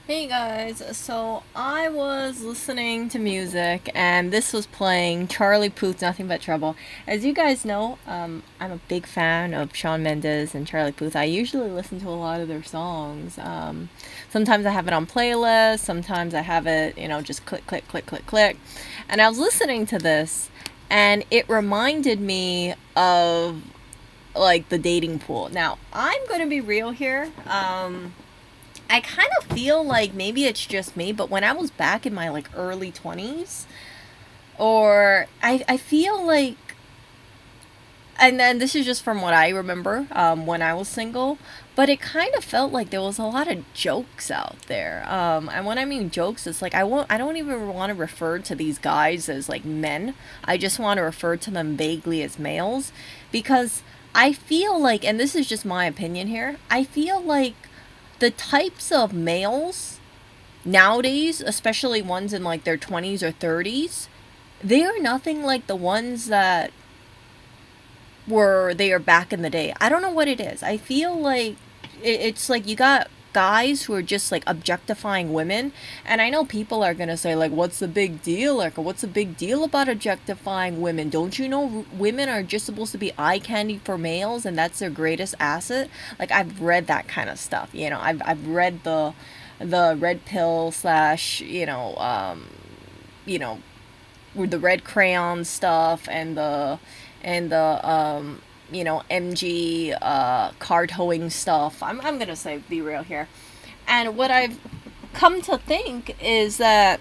Hey guys, so I was listening to music and this was playing Charlie Puth's Nothing But Trouble. As you guys know, I'm a big fan of Shawn Mendes and Charlie Puth. I usually listen to a lot of their songs. Sometimes I have it on playlist, sometimes I have it, just click, click, click, click, click. And I was listening to this and it reminded me of like the dating pool. Now, I'm going to be real here. I kind of feel like maybe it's just me, but when I was back in my like early 20s, or I feel like, and then this is just from what I remember when I was single, but it kind of felt like there was a lot of jokes out there. And when I mean jokes, it's like I don't even want to refer to these guys as like men. I just want to refer to them vaguely as males because I feel like, and this is just my opinion here, I feel like the types of males nowadays, especially ones in like their 20s or 30s, they are nothing like the ones that were there back in the day. I don't know what it is. I feel like it's like you got guys who are just like objectifying women, and I know people are gonna say like, what's the big deal, like what's the big deal about objectifying women? Don't you know women are just supposed to be eye candy for males and that's their greatest asset? Like, I've read that kind of stuff. I've read the red pill slash you know with the red crayon stuff and the MG car towing stuff. I'm gonna say be real here. And what I've come to think is that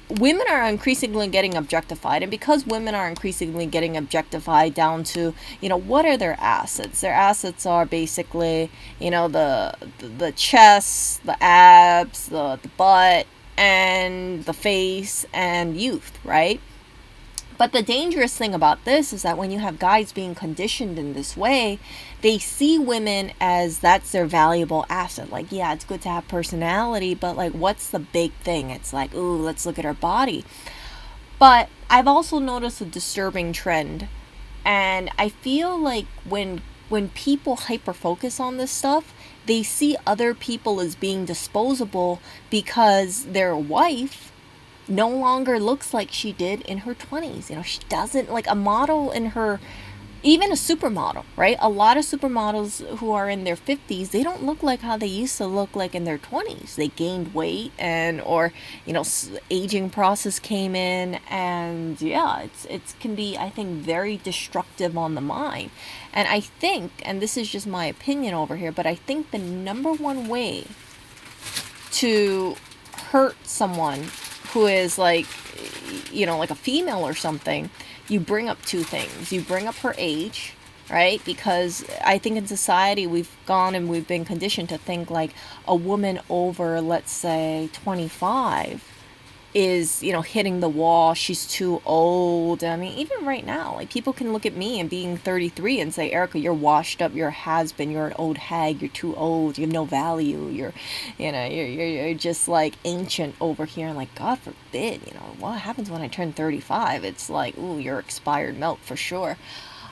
women are increasingly getting objectified, and because women are increasingly getting objectified down to, what are their assets? Their assets are basically, the chest, the abs, the butt, and the face and youth, right? But the dangerous thing about this is that when you have guys being conditioned in this way, they see women as that's their valuable asset. Like, yeah, it's good to have personality, but like, what's the big thing? It's like, ooh, let's look at her body. But I've also noticed a disturbing trend, and I feel like when people hyper focus on this stuff, they see other people as being disposable because their wife no longer looks like she did in her 20s. She doesn't like a model in her, even a supermodel, right? A lot of supermodels who are in their 50s, they don't look like how they used to look like in their 20s. They gained weight and or, aging process came in, and yeah, it's can be, I think, very destructive on the mind. And I think, and this is just my opinion over here, but I think the number one way to hurt someone who is like, like a female or something, you bring up two things. You bring up her age, right? Because I think in society we've gone and we've been conditioned to think like a woman over, let's say, 25 is, hitting the wall. She's too old. I mean, even right now, like people can look at me and being 33 and say, Erica, you're washed up, you're a has-been, you're an old hag, you're too old, you have no value, you're just like ancient over here. And like, God forbid, what happens when I turn 35? It's like, ooh, you're expired milk for sure.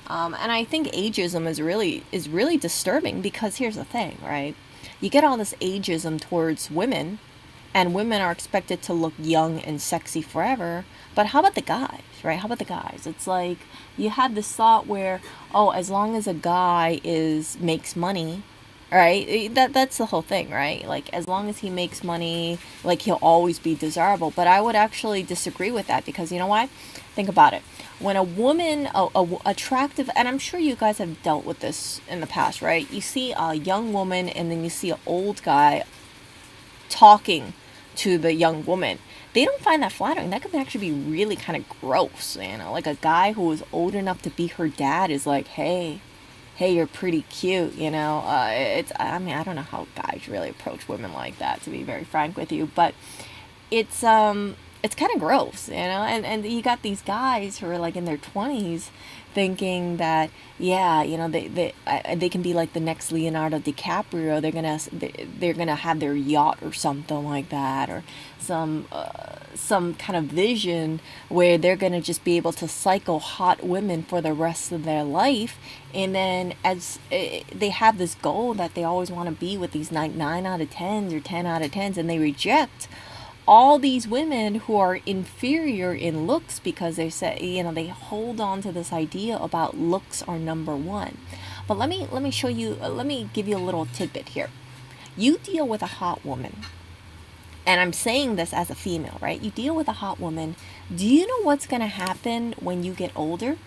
And I think ageism is really disturbing because here's the thing, right? You get all this ageism towards women, and women are expected to look young and sexy forever. But how about the guys, right? How about the guys? It's like you have this thought where, oh, as long as a guy is makes money, right? That's the whole thing, right? Like as long as he makes money, like he'll always be desirable. But I would actually disagree with that because you know why? Think about it. When a woman, attractive, and I'm sure you guys have dealt with this in the past, right? You see a young woman and then you see an old guy talking to the young woman, they don't find that flattering. That could actually be really kind of gross. Like a guy who is old enough to be her dad is like, hey, you're pretty cute. I mean, I don't know how guys really approach women like that, to be very frank with you, but it's it's kind of gross, you know. And you got these guys who are like in their 20s thinking that, yeah, you know, they can be like the next Leonardo DiCaprio. They're gonna have their yacht or something like that, or some kind of vision where they're gonna just be able to cycle hot women for the rest of their life. And then as they have this goal that they always want to be with these 9 out of 10s or 10 out of 10s, and they reject all these women who are inferior in looks because they say, you know, they hold on to this idea about looks are number one. But let me show you, let me give you a little tidbit here. You deal with a hot woman, and I'm saying this as a female, right? You deal with a hot woman. Do you know what's going to happen when you get older?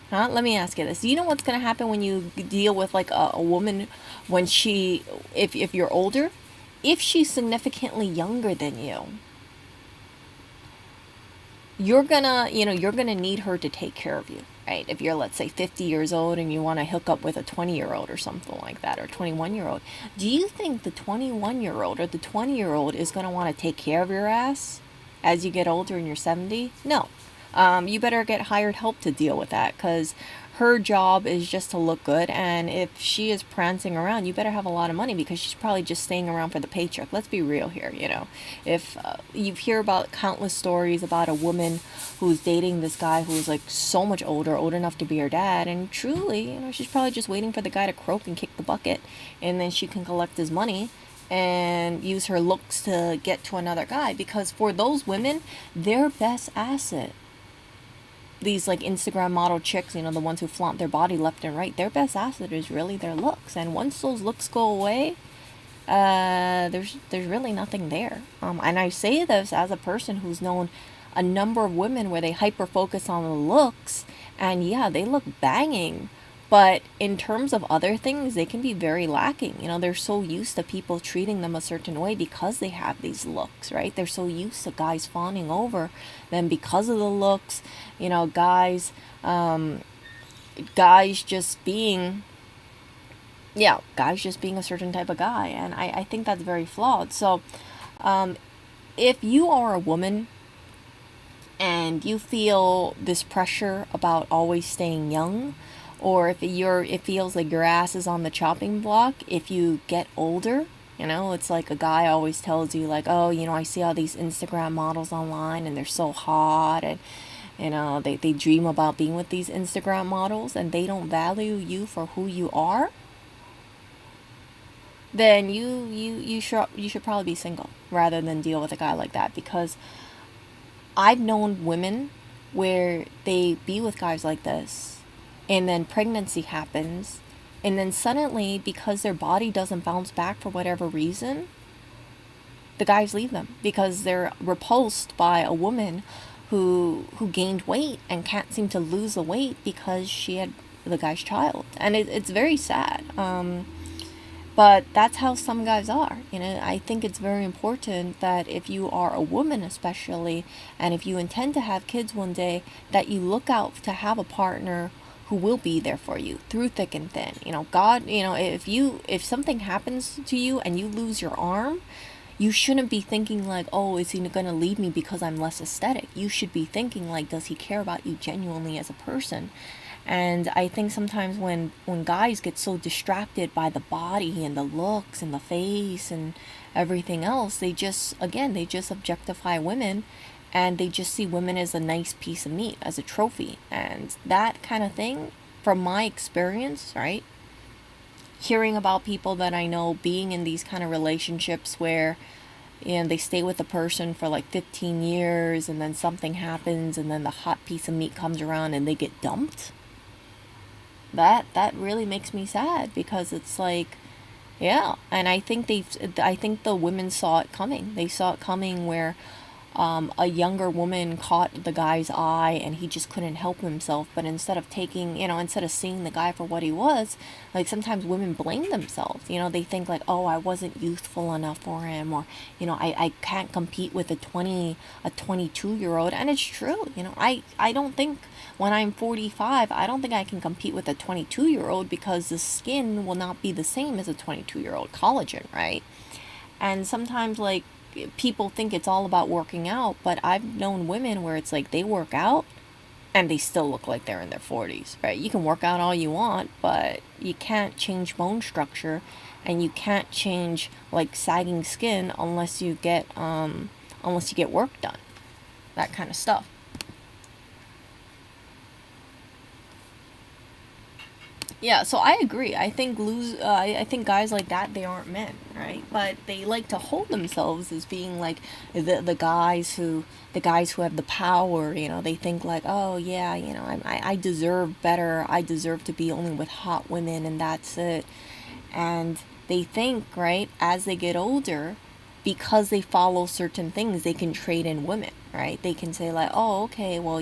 Huh? Let me ask you this. Do you know what's going to happen when you deal with like a woman when if you're older? If she's significantly younger than you, you're gonna need her to take care of you, right? If you're, let's say, 50 years old and you want to hook up with a 20-year-old or something like that, or 21-year-old, do you think the 21-year-old or the 20-year-old is gonna want to take care of your ass as you get older and you're 70? No. You better get hired help to deal with that, because her job is just to look good. And if she is prancing around, you better have a lot of money, because she's probably just staying around for the paycheck. Let's be real here, you know. If you hear about countless stories about a woman who's dating this guy who's like so much older, old enough to be her dad, and truly, you know, she's probably just waiting for the guy to croak and kick the bucket, and then she can collect his money and use her looks to get to another guy. Because for those women, their best asset, these like Instagram model chicks, you know, the ones who flaunt their body left and right, their best asset is really their looks. And once those looks go away, there's really nothing there. And I say this as a person who's known a number of women where they hyper focus on the looks, and yeah, they look banging, but in terms of other things, they can be very lacking. You know, they're so used to people treating them a certain way because they have these looks, right? They're so used to guys fawning over them because of the looks. You know, guys just being, yeah, guys just being a certain type of guy. And I think that's very flawed. So, if you are a woman and you feel this pressure about always staying young, or if it feels like your ass is on the chopping block if you get older, you know, it's like a guy always tells you like, oh, you know, I see all these Instagram models online and they're so hot, and you know, they dream about being with these Instagram models, and they don't value you for who you are, then you should probably be single rather than deal with a guy like that. Because I've known women where they be with guys like this, and then pregnancy happens, and then suddenly, because their body doesn't bounce back for whatever reason, the guys leave them because they're repulsed by a woman who gained weight and can't seem to lose the weight because she had the guy's child. And it's very sad. But that's how some guys are. You know, I think it's very important that if you are a woman especially, and if you intend to have kids one day, that you look out to have a partner who will be there for you through thick and thin. You know, God, you know, if something happens to you and you lose your arm, you shouldn't be thinking like, oh, is he going to leave me because I'm less aesthetic? You should be thinking like, does he care about you genuinely as a person? And I think sometimes when guys get so distracted by the body and the looks and the face and everything else, they just objectify women, and they just see women as a nice piece of meat, as a trophy. And that kind of thing, from my experience, right? Hearing about people that I know being in these kind of relationships where, you know, they stay with a person for like 15 years, and then something happens, and then the hot piece of meat comes around and they get dumped. That really makes me sad, because it's like, yeah. And I think the women saw it coming. They saw it coming where a younger woman caught the guy's eye and he just couldn't help himself. But instead of seeing the guy for what he was, like sometimes women blame themselves. You know, they think like, oh, I wasn't youthful enough for him, or, you know, I can't compete with a 22-year-old. And it's true. You know, I don't think when I'm 45, I don't think I can compete with a 22-year-old, because the skin will not be the same as a 22-year-old, collagen, right? And sometimes, like, people think it's all about working out, but I've known women where it's like they work out and they still look like they're in their 40s, right? You can work out all you want, but you can't change bone structure, and you can't change like sagging skin unless you get work done. That kind of stuff. Yeah, so I agree. I think guys like that, they aren't men, right? But they like to hold themselves as being like the guys who have the power. They think like, oh yeah, I deserve better. I deserve to be only with hot women, and that's it. And they think, right, as they get older, because they follow certain things, they can trade in women, right? They can say like, oh, okay, well,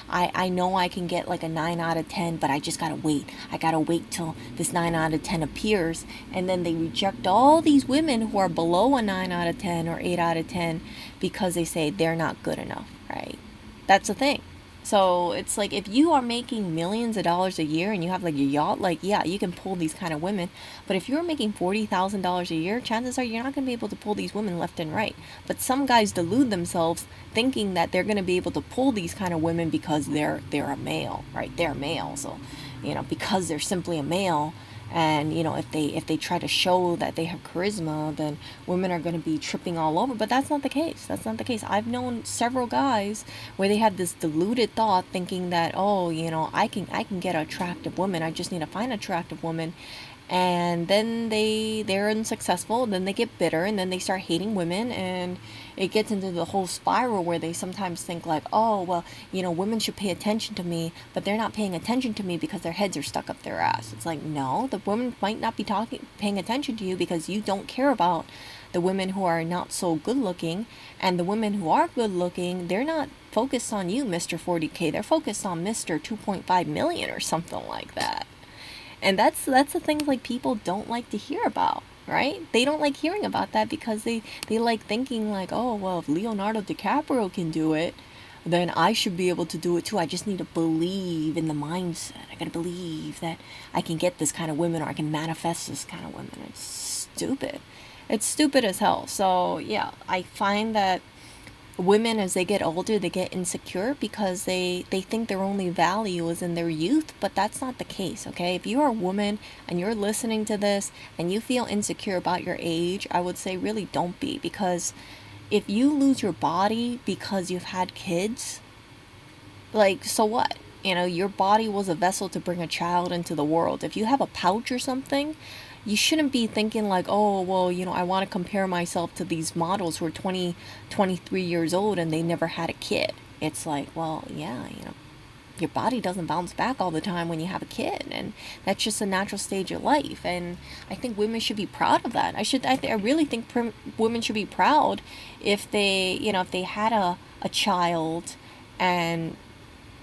I know I can get like a 9 out of 10, but I just gotta wait. I gotta wait till this 9 out of 10 appears. And then they reject all these women who are below a 9 out of 10 or 8 out of 10 because they say they're not good enough, right? That's the thing. So it's like, if you are making millions of dollars a year and you have like a yacht, like, yeah, you can pull these kind of women. But if you're making $40,000 a year, chances are you're not going to be able to pull these women left and right. But some guys delude themselves thinking that they're going to be able to pull these kind of women because they're a male, right? They're male. So, because they're simply a male, and if they try to show that they have charisma, then women are going to be tripping all over. But that's not the case. I've known several guys where they have this deluded thought, thinking that, oh, I can get an attractive woman, I just need to find an attractive woman. And then they're unsuccessful, then they get bitter, and then they start hating women, and it gets into the whole spiral where they sometimes think like, oh, well, women should pay attention to me, but they're not paying attention to me because their heads are stuck up their ass. It's like, no, the women might not be paying attention to you because you don't care about the women who are not so good looking. And the women who are good looking, they're not focused on you, Mr. 40K. They're focused on Mr. 2.5 million or something like that. And that's the thing, like, people don't like to hear about, right? They don't like hearing about that because they like thinking like, oh, well, if Leonardo DiCaprio can do it, then I should be able to do it too. I just need to believe in the mindset. I gotta believe that I can get this kind of women, or I can manifest this kind of women. It's stupid. It's stupid as hell. So yeah, I find that women, as they get older, they get insecure because they think their only value is in their youth, but that's not the case. Okay, if you're a woman and you're listening to this and you feel insecure about your age, I would say really don't be, because if you lose your body because you've had kids, like, so what? Your body was a vessel to bring a child into the world. If you have a pouch or something, you shouldn't be thinking like, oh, well, I want to compare myself to these models who are 20, 23 years old and they never had a kid. It's like, well, yeah, your body doesn't bounce back all the time when you have a kid, and that's just a natural stage of life. And I think women should be proud of that. I really think women should be proud if they had a child and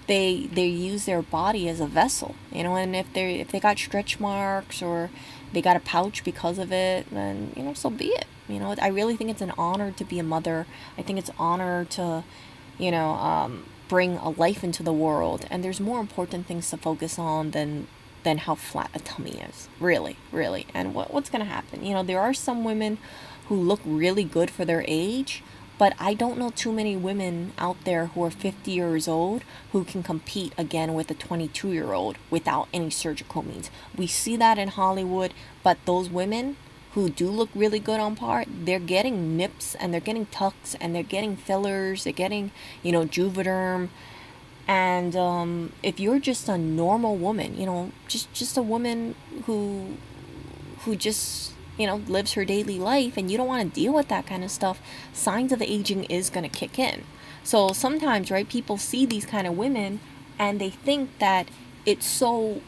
they use their body as a vessel, and if they got stretch marks or they got a pouch because of it, then so be it. I really think it's an honor to be a mother. I think it's an honor to bring a life into the world, and there's more important things to focus on than how flat a tummy is, really, really. And what's gonna happen? There are some women who look really good for their age, but I don't know too many women out there who are 50 years old who can compete again with a 22-year-old without any surgical means. We see that in Hollywood, but those women who do look really good on par, they're getting nips and they're getting tucks and they're getting fillers, they're getting, Juvederm. And if you're just a normal woman, just a woman who just lives her daily life, and you don't want to deal with that kind of stuff, signs of aging is going to kick in. So sometimes, right, people see these kind of women and they think that it's so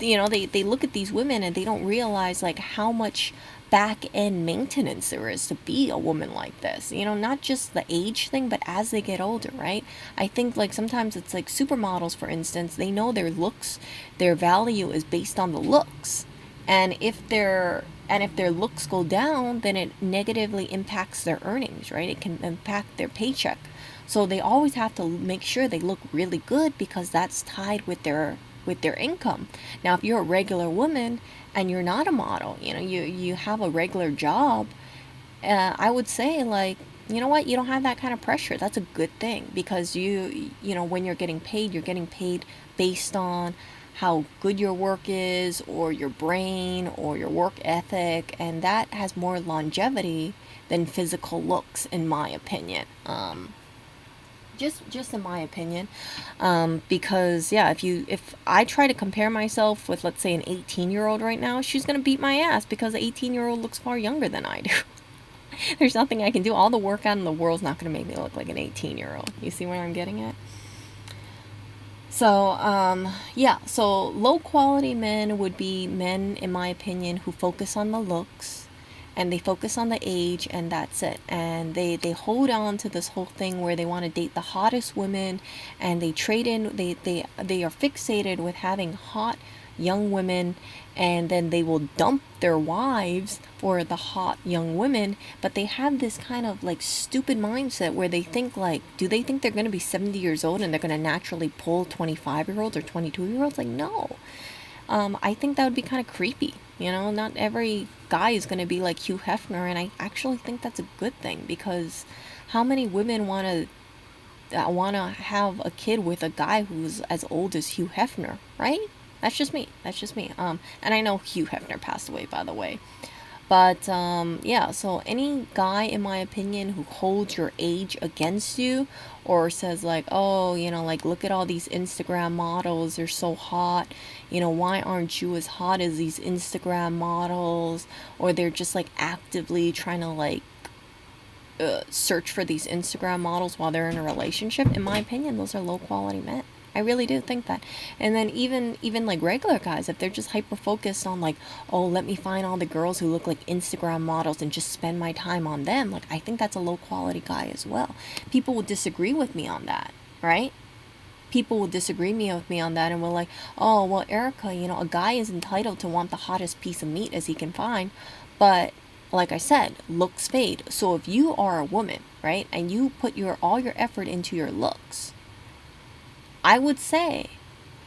they look at these women and they don't realize like how much back end maintenance there is to be a woman like this. Not just the age thing, but as they get older, right? I think like sometimes it's like supermodels, for instance, they know their looks, their value is based on the looks. And if their looks go down, then it negatively impacts their earnings, right? It can impact their paycheck. So they always have to make sure they look really good, because that's tied with their income. Now, if you're a regular woman and you're not a model, you have a regular job, I would say, like, you know what, you don't have that kind of pressure. That's a good thing, because you know, when you're getting paid based on how good your work is, or your brain, or your work ethic, and that has more longevity than physical looks, in my opinion. Just in my opinion. Because yeah, if I try to compare myself with, let's say, an 18-year-old right now, she's gonna beat my ass, because the 18-year-old looks far younger than I do. There's nothing I can do. All the workout in the world's not going to make me look like an 18-year-old. You see where I'm getting at? So, yeah, so low quality men would be men, in my opinion, who focus on the looks, and they focus on the age, and that's it. And they hold on to this whole thing where they want to date the hottest women, and they trade in, they are fixated with having hot young women, and then they will dump their wives for the hot young women. But they have this kind of like stupid mindset where they think, like, do they think they're going to be 70 years old and they're going to naturally pull 25-year-olds or 22-year-olds? Like, no. I think that would be kind of creepy. You know, not every guy is going to be like Hugh Hefner, and I actually think that's a good thing, because how many women want to have a kid with a guy who's as old as Hugh Hefner, right? That's just me. That's just me. And I know Hugh Hefner passed away, by the way. But yeah, so any guy, in my opinion, who holds your age against you, or says like, oh, you know, like, look at all these Instagram models, they're so hot. You know, why aren't you as hot as these Instagram models? Or they're just like actively trying to like search for these Instagram models while they're in a relationship. In my opinion, those are low quality men. I really do think that. And then even like regular guys, if they're just hyper focused on like, oh, let me find all the girls who look like Instagram models and just spend my time on them, like, I think that's a low quality guy as well. People will disagree with me on that, right? People will disagree with me on that, and will like, oh, well, Erica, you know, a guy is entitled to want the hottest piece of meat as he can find, but like I said, looks fade. So if you are a woman, right, and you put your all your effort into your looks, I would say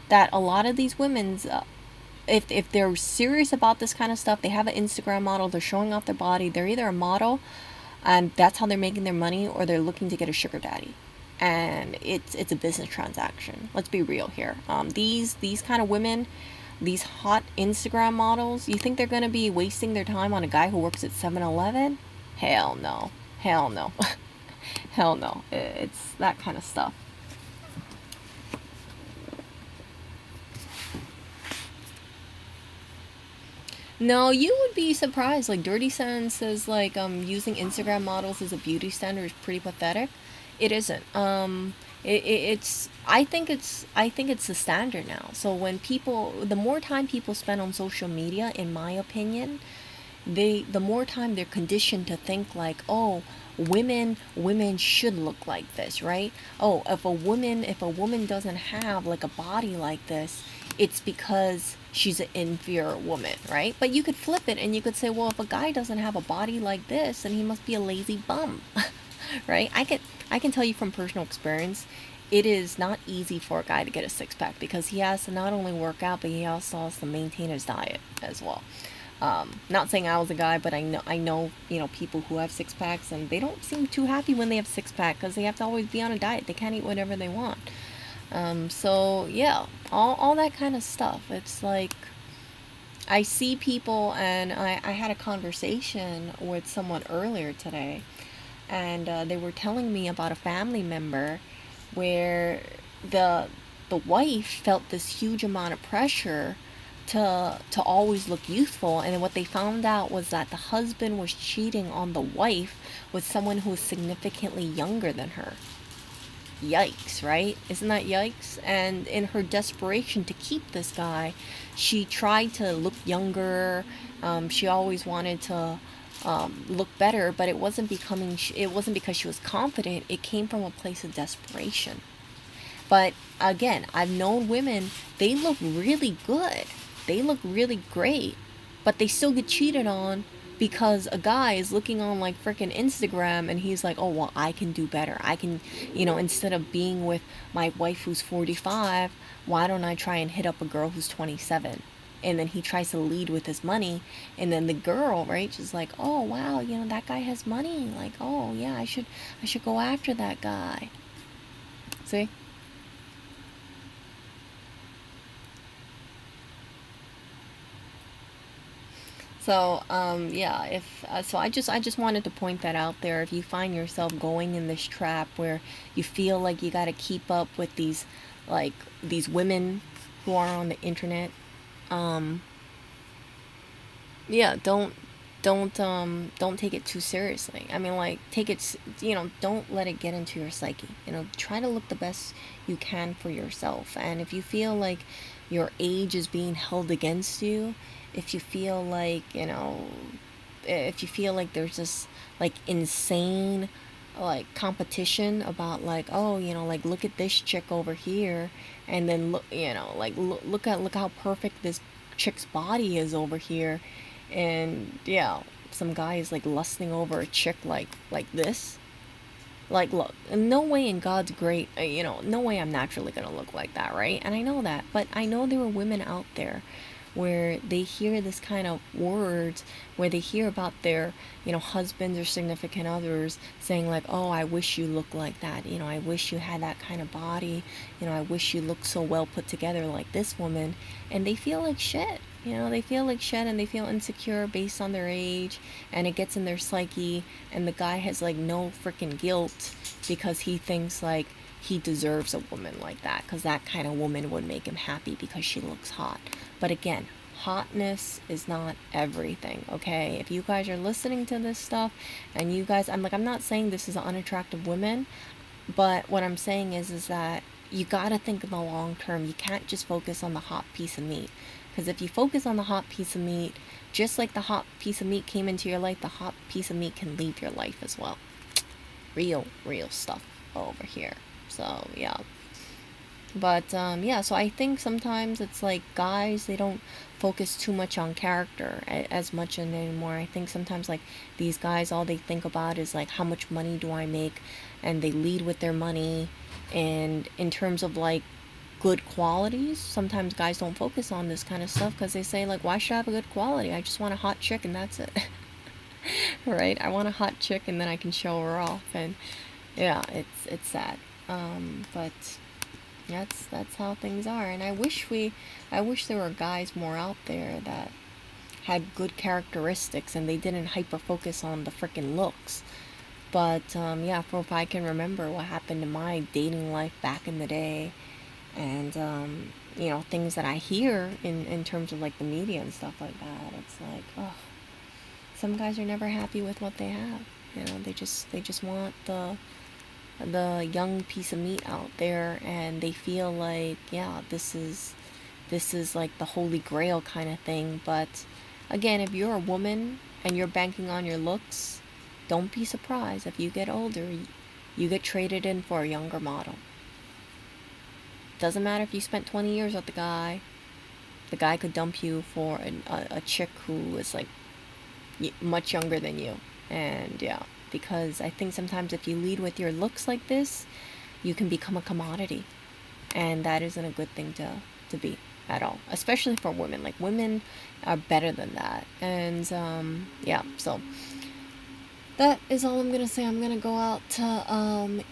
that a lot of these women's, if they're serious about this kind of stuff, they have an Instagram model, they're showing off their body, they're either a model, and that's how they're making their money, or they're looking to get a sugar daddy, and it's a business transaction. Let's be real here. These kind of women, these hot Instagram models, you think they're gonna be wasting their time on a guy who works at 7-Eleven? Hell no. Hell no. Hell no. It's that kind of stuff. No, you would be surprised. Like, Dirty Sense says, like, using Instagram models as a beauty standard is pretty pathetic. It isn't. It's. I think it's the standard now. So when people, the more time people spend on social media, in my opinion, the more time they're conditioned to think like, oh, women should look like this, right? Oh, if a woman doesn't have like a body like this, it's because she's an inferior woman, right? But you could flip it and you could say, well, if a guy doesn't have a body like this, then he must be a lazy bum. Right? I can tell you from personal experience, it is not easy for a guy to get a six pack, because he has to not only work out, but he also has to maintain his diet as well. Not saying I was a guy, but I know, you know, people who have six packs, and they don't seem too happy when they have six pack, because they have to always be on a diet. They can't eat whatever they want. So yeah, all that kind of stuff. It's like, I see people, and I had a conversation with someone earlier today, and they were telling me about a family member where the the wife felt this huge amount of pressure to always look youthful, and what they found out was that the husband was cheating on the wife with someone who was significantly younger than her. Yikes, right? Isn't that yikes? And in her desperation to keep this guy, she tried to look younger. She always wanted to look better, but it wasn't because she was confident. It came from a place of desperation. But again, I've known women, they look really good. They look really great, but they still get cheated on because a guy is looking on like freaking Instagram, and he's like, "Oh, well, I can do better. I can, instead of being with my wife who's 45, why don't I try and hit up a girl who's 27?" and then he tries to lead with his money, and then the girl, right, she's like, oh wow, that guy has money, like, oh yeah, I should go after that guy. See? So, yeah, if so, I just wanted to point that out there. If you find yourself going in this trap where you feel like you got to keep up with like these women who are on the internet, um, yeah, don't take it too seriously. I mean, like, take it, don't let it get into your psyche. Try to look the best you can for yourself. And if you feel like your age is being held against you, if you feel like, if you feel like there's this like insane like competition about like, oh, like, look at this chick over here, and then look, like, look how perfect this chick's body is over here, and yeah, some guy is like lusting over a chick like this. Like, look, no way in God's great, no way I'm naturally gonna look like that, right? And I know that, but I know there are women out there where they hear this kind of words, where they hear about their, husbands or significant others saying like, oh, I wish you looked like that, I wish you had that kind of body, I wish you looked so well put together like this woman, and they feel like shit. They feel like shit, and they feel insecure based on their age, and it gets in their psyche, and the guy has like no freaking guilt because he thinks like he deserves a woman like that, because that kind of woman would make him happy because she looks hot. But again, hotness is not everything, okay? If you guys are listening to this stuff and you guys, I'm not saying this is an unattractive woman, but what I'm saying is that you got to think in the long term. You can't just focus on the hot piece of meat. Because if you focus on the hot piece of meat, just like the hot piece of meat came into your life, the hot piece of meat can leave your life as well. Real stuff over here. So, yeah. But yeah, so I think sometimes it's like guys, they don't focus too much on character as much anymore. I think sometimes like these guys, all they think about is like, how much money do I make? And they lead with their money. And in terms of like good qualities, sometimes guys don't focus on this kind of stuff because they say like, why should I have a good quality? I just want a hot chick and that's it. Right? I want a hot chick and then I can show her off. And yeah, it's sad. But that's how things are, and I wish there were guys more out there that had good characteristics and they didn't hyper focus on the freaking looks. But yeah, for if I can remember what happened in my dating life back in the day, and things that I hear in terms of like the media and stuff like that, it's like, oh, some guys are never happy with what they have. They just want the young piece of meat out there, and they feel like, yeah, this is like the holy grail kind of thing. But again, if you're a woman and you're banking on your looks, don't be surprised if you get older, you get traded in for a younger model. Doesn't matter if you spent 20 years with the guy could dump you for a chick who is like much younger than you. And yeah, because I think sometimes if you lead with your looks like this, you can become a commodity, and that isn't a good thing to be at all, especially for women. Like, women are better than that. And yeah, so that is all I'm gonna say. I'm gonna go out to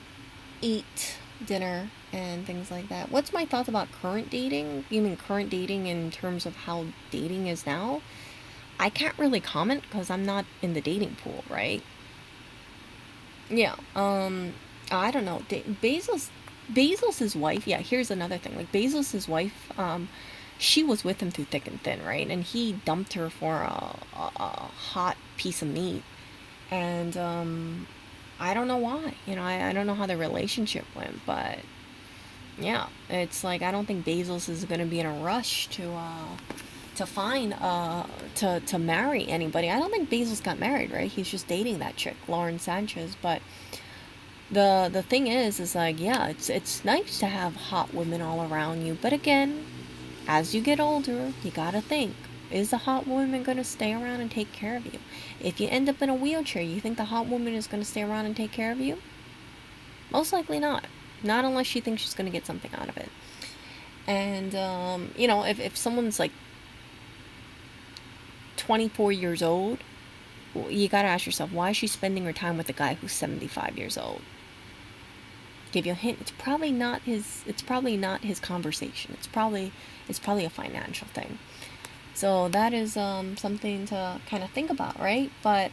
eat dinner and things like that. What's my thoughts about current dating? You mean current dating in terms of how dating is now? I can't really comment because I'm not in the dating pool, right? Yeah. I don't know. Bezos's wife. Yeah. Here's another thing. Like, Bezos's wife. She was with him through thick and thin, right? And he dumped her for a hot piece of meat, and I don't know why. I don't know how the relationship went, but yeah, it's like I don't think Bezos is gonna be in a rush to find to marry anybody. I don't think Bezos got married, right? He's just dating that chick, Lauren Sanchez. But the thing is like, yeah, it's nice to have hot women all around you. But again, as you get older, you gotta think, is the hot woman gonna stay around and take care of you? If you end up in a wheelchair, you think the hot woman is gonna stay around and take care of you? Most likely not. Not unless she thinks she's gonna get something out of it. And if someone's like 24 years old, you gotta ask yourself, why is she spending her time with a guy who's 75 years old? Give you a hint, it's probably not his conversation. It's probably a financial thing. So that is something to kind of think about, right? But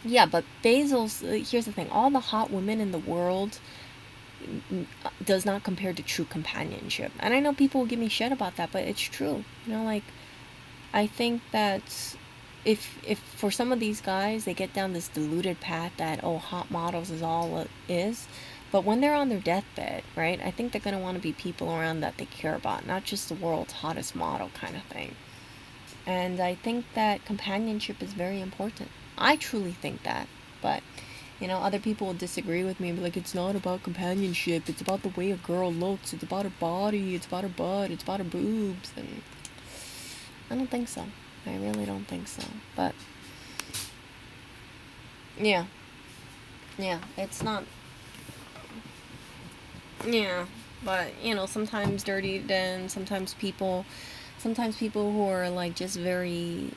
yeah, but Basil's, here's the thing, all the hot women in the world does not compare to true companionship. And I know people will give me shit about that, but it's true. Like, I think that if for some of these guys, they get down this diluted path that, oh, hot models is all it is, but when they're on their deathbed, right, I think they're going to want to be people around that they care about, not just the world's hottest model kind of thing. And I think that companionship is very important. I truly think that. But, other people will disagree with me and be like, it's not about companionship. It's about the way a girl looks. It's about her body. It's about her butt. It's about her boobs. And I don't think so. I really don't think so. But, yeah. Yeah, it's not. Yeah. But, sometimes dirty den, sometimes people who are like just very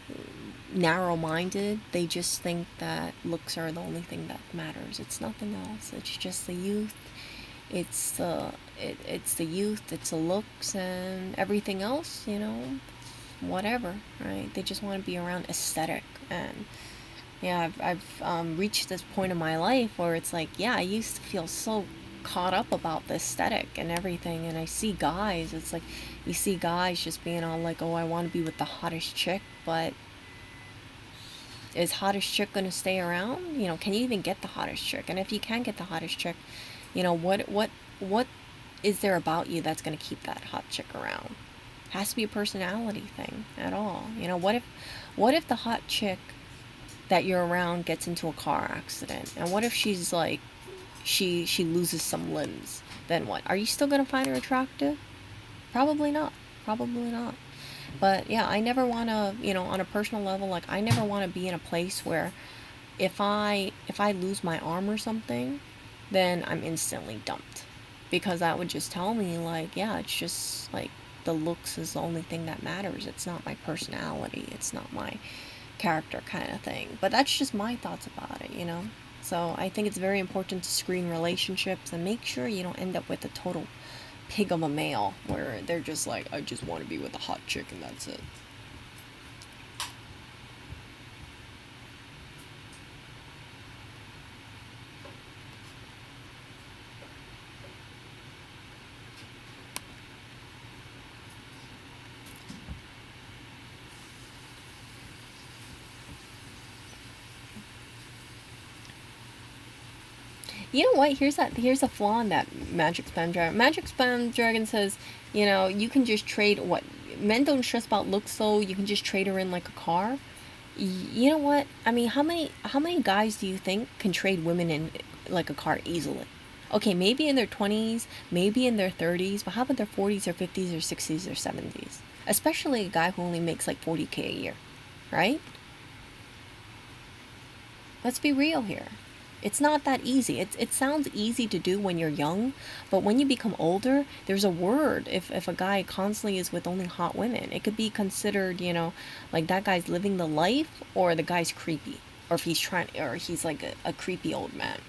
narrow-minded, they just think that looks are the only thing that matters. It's nothing else. It's just the youth. It's the youth. It's the looks, and everything else, whatever, right? They just want to be around aesthetic. And yeah, I've reached this point in my life where it's like, yeah, I used to feel so caught up about the aesthetic and everything, and I see guys, it's like you see guys just being all like, oh, I want to be with the hottest chick, but is hottest chick going to stay around? Can you even get the hottest chick? And if you can get the hottest chick, what is there about you that's going to keep that hot chick around? It has to be a personality thing at all. What if the hot chick that you're around gets into a car accident, and what if she's like, she loses some limbs? Then what? Are you still going to find her attractive? Probably not. But yeah, I never want to, on a personal level, like, I never want to be in a place where if I lose my arm or something, then I'm instantly dumped, because that would just tell me, like, yeah, it's just like the looks is the only thing that matters. It's not my personality. It's not my character kind of thing. But that's just my thoughts about it. So I think it's very important to screen relationships and make sure you don't end up with a total pig of a male where they're just like, I just want to be with a hot chick and that's it. You know what? Here's a flaw in that Magic Spam Dragon. Magic Spam Dragon says, you can just trade what men don't stress about looks, so you can just trade her in like a car. You know what? I mean, how many guys do you think can trade women in like a car easily? Okay, maybe in their 20s, maybe in their 30s, but how about their 40s or 50s or 60s or 70s? Especially a guy who only makes like 40K a year, right? Let's be real here. It's not that easy. It sounds easy to do when you're young, but when you become older, there's a word. If a guy constantly is with only hot women, it could be considered, like that guy's living the life, or the guy's creepy, or if he's like a creepy old man.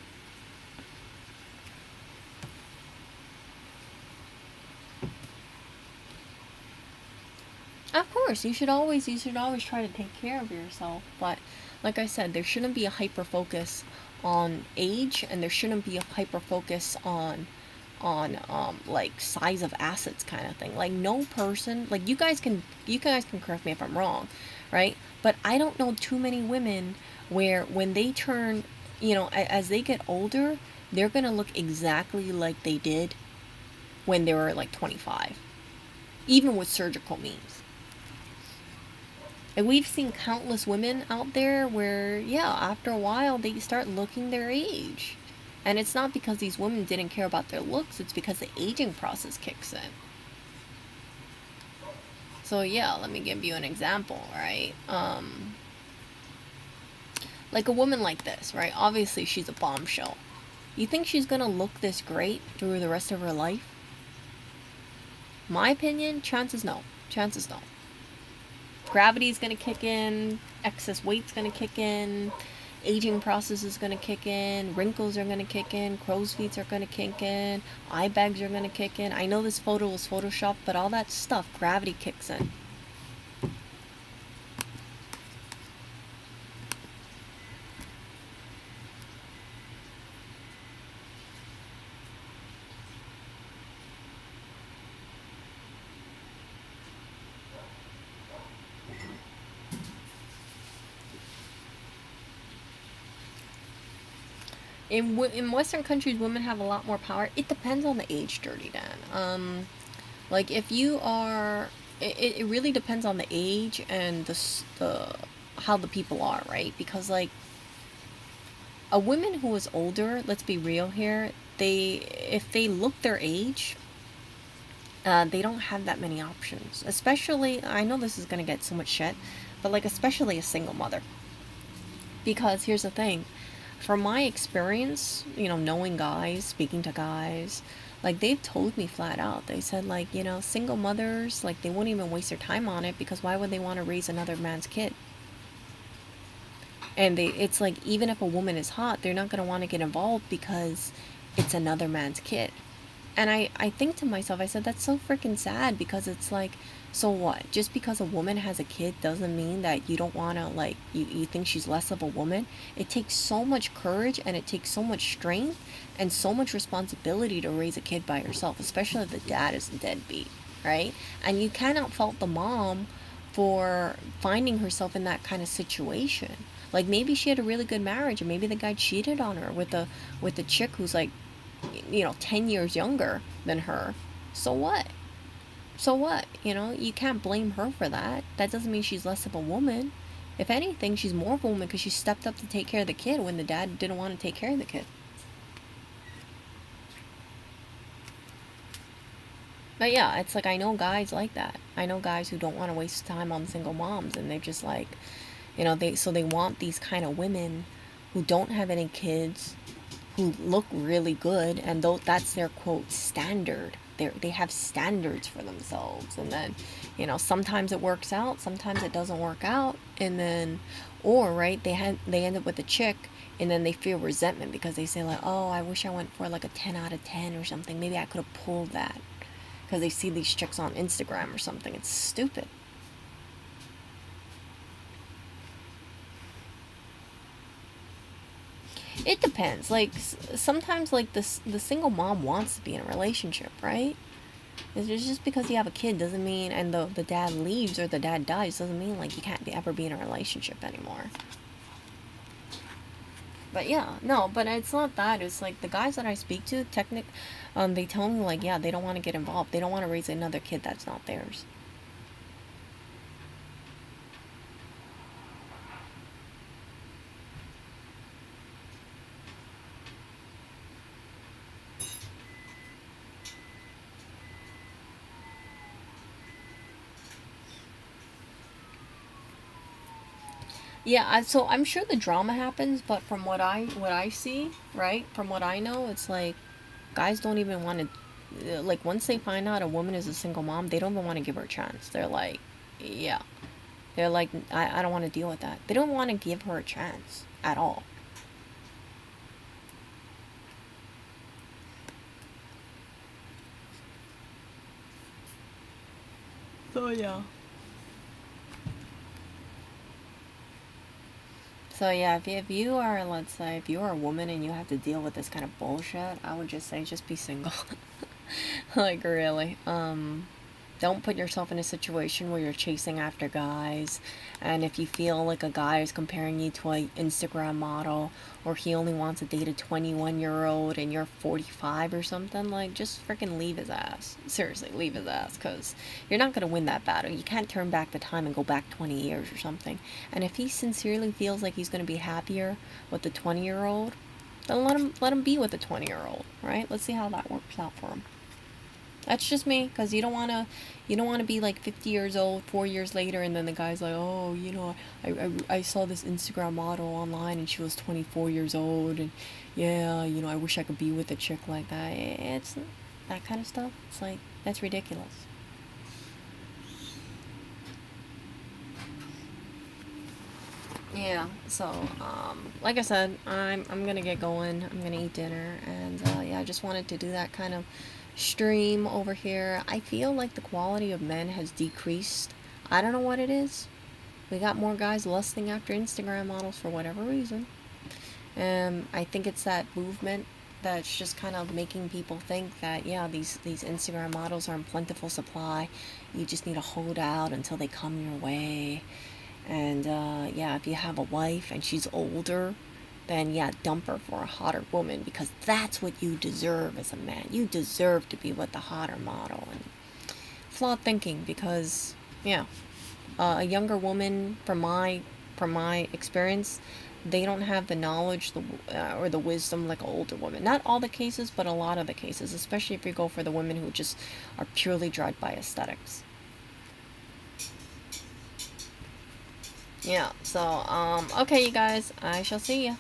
Of course, you should always try to take care of yourself, but like I said, there shouldn't be a hyper focus on age, and there shouldn't be a hyper focus on like size of assets kind of thing. Like, no person, like, you guys can correct me if I'm wrong, right? But I don't know too many women where when they turn, as they get older, they're going to look exactly like they did when they were like 25, even with surgical means. And we've seen countless women out there where, yeah, after a while, they start looking their age. And it's not because these women didn't care about their looks, it's because the aging process kicks in. So, yeah, let me give you an example, right? Like a woman like this, right? Obviously, she's a bombshell. You think she's gonna look this great through the rest of her life? My opinion, chances no. gravity's gonna kick in, excess weight's gonna kick in, aging process is gonna kick in, wrinkles are gonna kick in, crow's feet are gonna kick in, eye bags are gonna kick in. I know this photo was photoshopped, but all that stuff, gravity kicks in. In Western countries, women have a lot more power. It depends on the age, Dirty Dan. Like if you are, it really depends on the age and the how the people are, right? Because like a woman who is older, let's be real here, they if they look their age, they don't have that many options. Especially, I know this is gonna get so much shit, but like especially a single mother. Because here's the thing, from my experience, knowing guys, speaking to guys, like they've told me flat out. They said like, single mothers, like they won't even waste their time on it because why would they want to raise another man's kid? And it's like even if a woman is hot, they're not going to want to get involved because it's another man's kid. And I think to myself, I said, that's so freaking sad because it's like, so what? Just because a woman has a kid doesn't mean that you don't want to, like, you think she's less of a woman. It takes so much courage and it takes so much strength and so much responsibility to raise a kid by yourself, especially if the dad is a deadbeat, right? And you cannot fault the mom for finding herself in that kind of situation. Like maybe she had a really good marriage and maybe the guy cheated on her with a chick who's like 10 years younger than her. So what? So what? You can't blame her for that. That doesn't mean she's less of a woman. If anything, she's more of a woman because she stepped up to take care of the kid when the dad didn't want to take care of the kid. But yeah, it's like I know guys like that. I know guys who don't want to waste time on single moms and they're just like, they want these kind of women who don't have any kids, who look really good, and though that's their quote standard. They have standards for themselves, and then sometimes it works out, sometimes it doesn't work out, and then or right they end up with a chick and then they feel resentment because they say like, oh, I wish I went for like a 10 out of 10 or something, maybe I could have pulled that, because they see these chicks on Instagram or something. It's stupid. It depends. Like sometimes, like the single mom wants to be in a relationship, right? It's just because you have a kid doesn't mean, and the dad leaves or the dad dies doesn't mean like you can't ever be in a relationship anymore. But yeah, no, but it's not that. It's like the guys that I speak to, they tell me like, yeah, they don't want to get involved. They don't want to raise another kid that's not theirs. Yeah, so I'm sure the drama happens, but from what I see, right? From what I know, it's like guys don't even want to, like once they find out a woman is a single mom, they don't even want to give her a chance. They're like, yeah. They're like, I don't want to deal with that. They don't want to give her a chance at all. So yeah. So yeah, if you are, let's say, if you are a woman and you have to deal with this kind of bullshit, I would just say just be single. Like really. Don't put yourself in a situation where you're chasing after guys, and if you feel like a guy is comparing you to an Instagram model, or he only wants to date a 21-year-old and you're 45 or something, like just freaking leave his ass. Seriously, leave his ass, because you're not going to win that battle. You can't turn back the time and go back 20 years or something. And if he sincerely feels like he's going to be happier with the 20-year-old, then let him be with the 20-year-old, right? Let's see how that works out for him. That's just me, because you don't want to be like 50 years old 4 years later, and then the guy's like, oh, I saw this Instagram model online and she was 24 years old, and yeah, I wish I could be with a chick like that. It's that kind of stuff. It's like, that's ridiculous. Yeah, so like I said, I'm gonna get going. I'm gonna eat dinner, and yeah, I just wanted to do that kind of stream over here. I feel like the quality of men has decreased. I don't know what it is. We got more guys lusting after Instagram models for whatever reason. I think it's that movement that's just kind of making people think that, yeah, these Instagram models are in plentiful supply. You just need to hold out until they come your way. And yeah, if you have a wife and she's older, then yeah, dump her for a hotter woman, because that's what you deserve as a man. You deserve to be with the hotter model. And flawed thinking, because yeah, a younger woman, from my experience, they don't have the knowledge or the wisdom like an older woman. Not all the cases, but a lot of the cases, especially if you go for the women who just are purely driven by aesthetics. Yeah, so okay, you guys, I shall see ya.